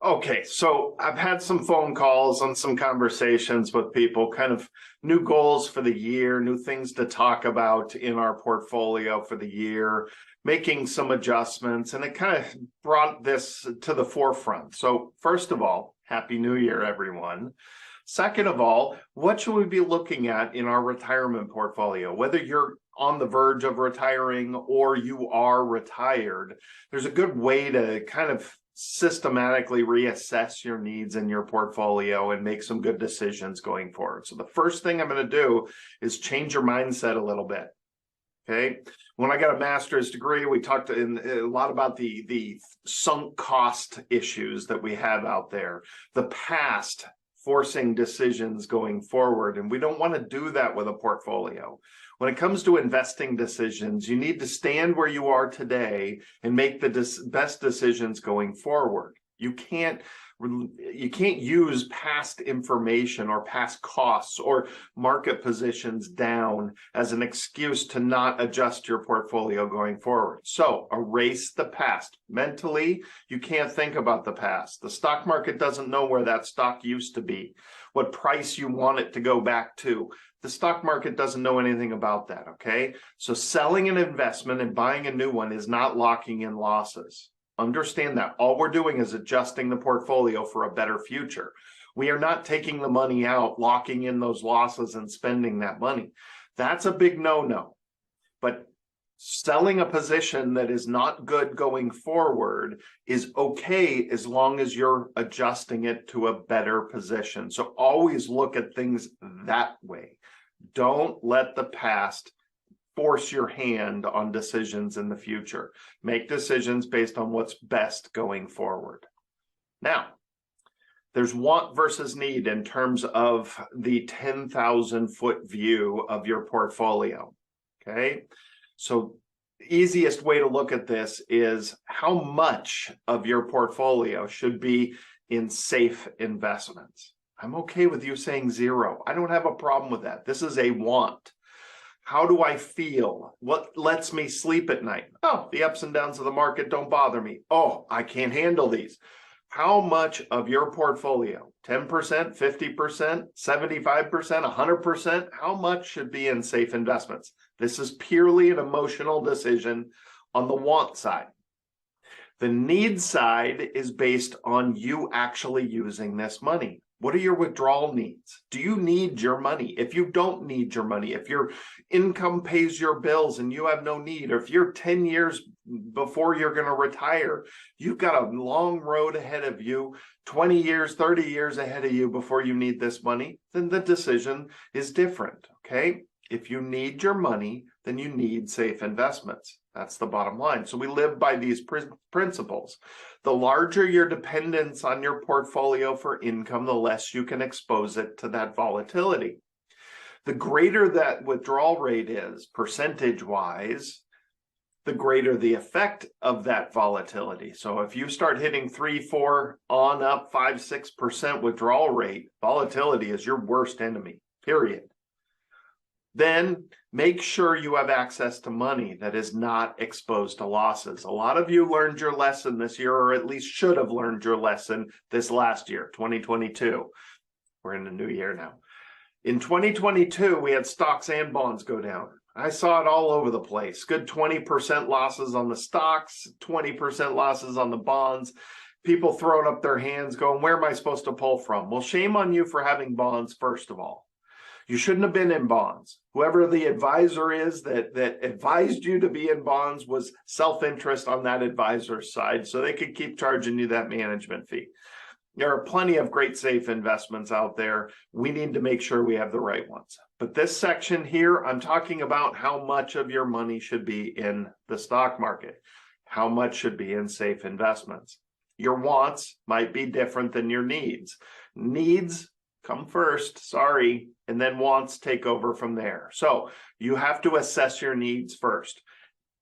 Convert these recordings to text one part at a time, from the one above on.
Okay, so I've had some phone calls and some conversations with people, kind of new goals for the year, new things to talk about in our portfolio for the year, making some adjustments, and it kind of brought this to the forefront. So first of all, Happy New Year, everyone. Second of all, what should we be looking at in our retirement portfolio? Whether you're on the verge of retiring or you are retired, there's a good way to kind of systematically reassess your needs in your portfolio and make some good decisions going forward. So the first thing I'm going to do is change your mindset a little bit. Okay. When I got a master's degree, we talked a lot about the sunk cost issues that we have out there, the past forcing decisions going forward. And we don't want to do that with a portfolio. When it comes to investing decisions, you need to stand where you are today and make the best decisions going forward. You can't use past information or past costs or market positions down as an excuse to not adjust your portfolio going forward. So erase the past. Mentally, you can't think about the past. The stock market doesn't know where that stock used to be, what price you want it to go back to. The stock market doesn't know anything about that, okay? So selling an investment and buying a new one is not locking in losses. Understand that. All we're doing is adjusting the portfolio for a better future. We are not taking the money out, locking in those losses and spending that money. That's a big no-no. But selling a position that is not good going forward is okay as long as you're adjusting it to a better position. So always look at things that way. Don't let the past force your hand on decisions in the future. Make decisions based on what's best going forward. Now, there's want versus need in terms of the 10,000-foot view of your portfolio, okay? So easiest way to look at this is how much of your portfolio should be in safe investments. I'm okay with you saying zero. I don't have a problem with that. This is a want. How do I feel? What lets me sleep at night? Oh, the ups and downs of the market don't bother me. Oh, I can't handle these. How much of your portfolio, 10%, 50%, 75%, 100%, how much should be in safe investments? This is purely an emotional decision on the want side. The need side is based on you actually using this money. What are your withdrawal needs? Do you need your money? If you don't need your money, if your income pays your bills and you have no need, or if you're 10 years before you're going to retire, you've got a long road ahead of you, 20 years, 30 years ahead of you before you need this money, then the decision is different, okay? If you need your money, then you need safe investments. That's the bottom line. So we live by these principles. The larger your dependence on your portfolio for income, the less you can expose it to that volatility. The greater that withdrawal rate is, percentage-wise, the greater the effect of that volatility. So if you start hitting 3, 4, on up, 5, 6% withdrawal rate, volatility is your worst enemy, period. Then make sure you have access to money that is not exposed to losses. A lot of you learned your lesson this year, or at least should have learned your lesson this last year, 2022. We're in the new year now. In 2022, we had stocks and bonds go down. I saw it all over the place. Good 20% losses on the stocks, 20% losses on the bonds. People throwing up their hands going, where am I supposed to pull from? Well, shame on you for having bonds, first of all. You shouldn't have been in bonds. Whoever the advisor is that advised you to be in bonds was self-interest on that advisor's side, so they could keep charging you that management fee. There are plenty of great safe investments out there. We need to make sure we have the right ones. But this section here, I'm talking about how much of your money should be in the stock market, how much should be in safe investments. Your wants might be different than your needs. Needs come first, sorry, and then wants take over from there. So you have to assess your needs first.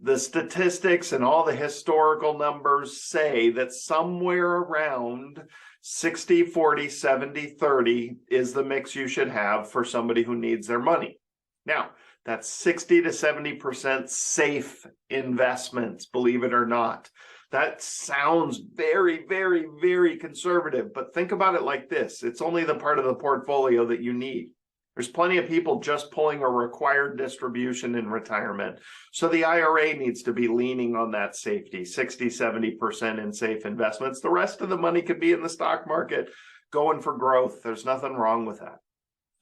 The statistics and all the historical numbers say that somewhere around 60, 40, 70, 30 is the mix you should have for somebody who needs their money. Now, that's 60 to 70% safe investments, believe it or not. That sounds very, very, very conservative, but think about it like this. It's only the part of the portfolio that you need. There's plenty of people just pulling a required distribution in retirement. So the IRA needs to be leaning on that safety, 60, 70% in safe investments. The rest of the money could be in the stock market going for growth. There's nothing wrong with that.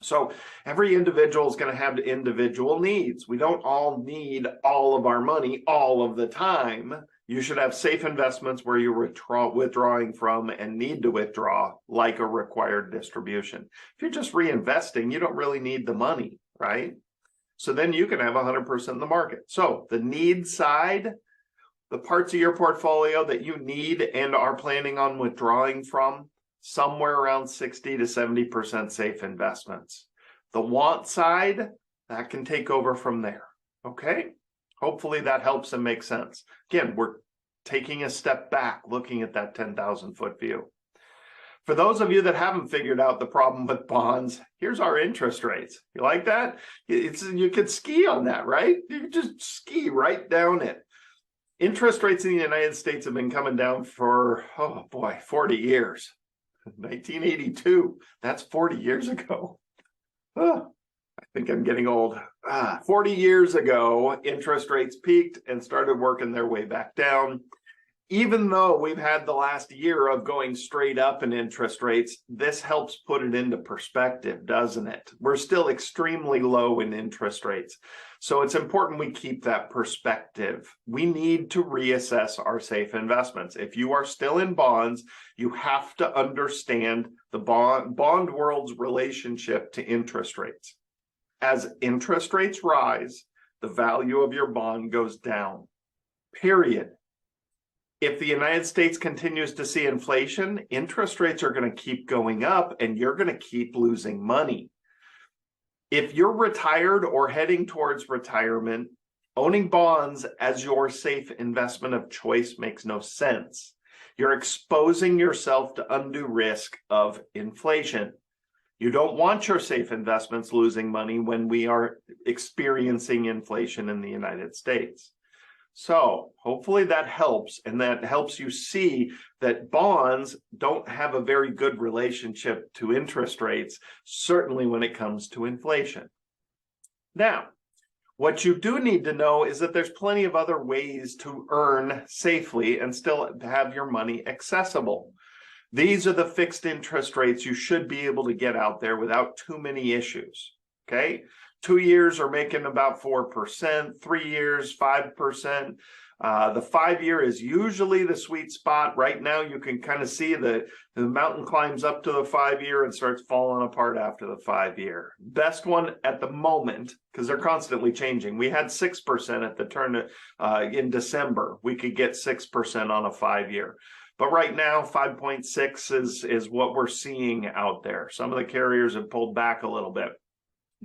So every individual is going to have individual needs. We don't all need all of our money all of the time. You should have safe investments where you're withdrawing from and need to withdraw, like a required distribution. If you're just reinvesting, you don't really need the money, right? So then you can have 100% in the market. So the need side, the parts of your portfolio that you need and are planning on withdrawing from, somewhere around 60 to 70% safe investments. The want side, that can take over from there, okay? Hopefully that helps and makes sense. Again, we're taking a step back, looking at that 10,000-foot view. For those of you that haven't figured out the problem with bonds, here's our interest rates. You like that? You could ski on that, right? You could just ski right down it. Interest rates in the United States have been coming down for, 40 years. 1982, that's 40 years ago. Oh, I think I'm getting old. 40 years ago, interest rates peaked and started working their way back down. Even though we've had the last year of going straight up in interest rates, this helps put it into perspective, doesn't it? We're still extremely low in interest rates. So it's important we keep that perspective. We need to reassess our safe investments. If you are still in bonds, you have to understand the bond world's relationship to interest rates. As interest rates rise, the value of your bond goes down, period. If the United States continues to see inflation, interest rates are going to keep going up and you're going to keep losing money. If you're retired or heading towards retirement, owning bonds as your safe investment of choice makes no sense. You're exposing yourself to undue risk of inflation. You don't want your safe investments losing money when we are experiencing inflation in the United States. So hopefully that helps, and that helps you see that bonds don't have a very good relationship to interest rates, certainly when it comes to inflation. Now, what you do need to know is that there's plenty of other ways to earn safely and still have your money accessible. These are the fixed interest rates you should be able to get out there without too many issues, okay? 2 years are making about 4%, 3 years, 5%. The 5 year is usually the sweet spot. Right now, you can kind of see the mountain climbs up to the 5 year and starts falling apart after the 5 year. Best one at the moment, because they're constantly changing. We had 6% at the turn in December. We could get 6% on a 5 year. But right now, 5.6 is what we're seeing out there. Some of the carriers have pulled back a little bit.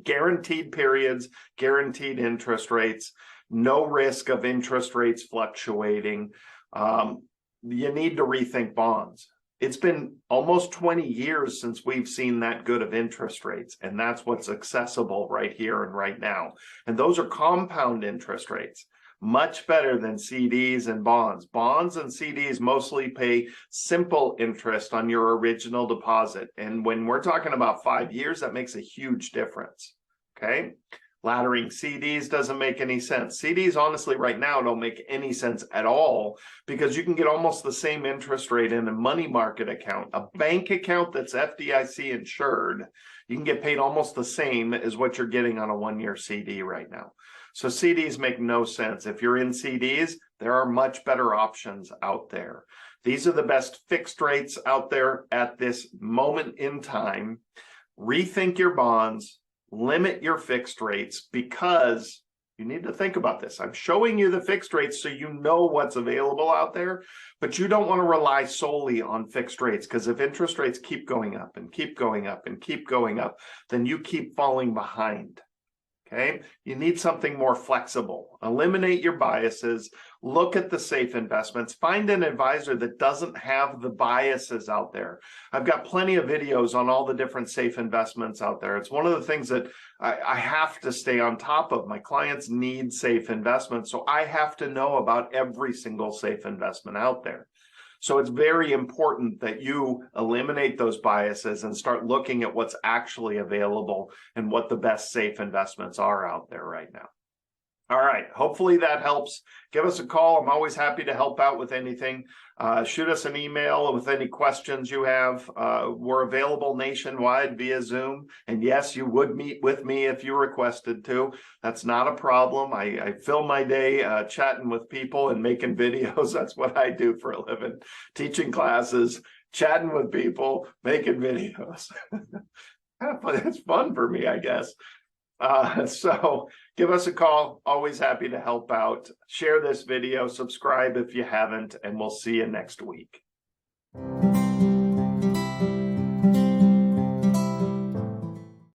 Guaranteed periods, guaranteed interest rates, no risk of interest rates fluctuating. You need to rethink bonds. It's been almost 20 years since we've seen that good of interest rates, and that's what's accessible right here and right now. And those are compound interest rates, much better than CDs and bonds. Bonds and CDs mostly pay simple interest on your original deposit. And when we're talking about 5 years, that makes a huge difference, okay? Laddering CDs doesn't make any sense. CDs, honestly, right now don't make any sense at all because you can get almost the same interest rate in a money market account. A bank account that's FDIC insured, you can get paid almost the same as what you're getting on a 1 year CD right now. So CDs make no sense. If you're in CDs, there are much better options out there. These are the best fixed rates out there at this moment in time. Rethink your bonds, limit your fixed rates, because you need to think about this. I'm showing you the fixed rates so you know what's available out there, but you don't want to rely solely on fixed rates, because if interest rates keep going up and keep going up and keep going up, then you keep falling behind. Okay, you need something more flexible. Eliminate your biases, look at the safe investments, find an advisor that doesn't have the biases out there. I've got plenty of videos on all the different safe investments out there. It's one of the things that I have to stay on top of. My clients need safe investments, so I have to know about every single safe investment out there. So it's very important that you eliminate those biases and start looking at what's actually available and what the best safe investments are out there right now. All right, hopefully that helps. Give us a call. I'm always happy to help out with anything. Shoot us an email with any questions you have. We're available nationwide via Zoom. And yes, you would meet with me if you requested to. That's not a problem. I fill my day chatting with people and making videos. That's what I do for a living. Teaching classes, chatting with people, making videos. It's fun for me, I guess. So give us a call. Always happy to help out. Share this video, subscribe if you haven't, and we'll see you next week.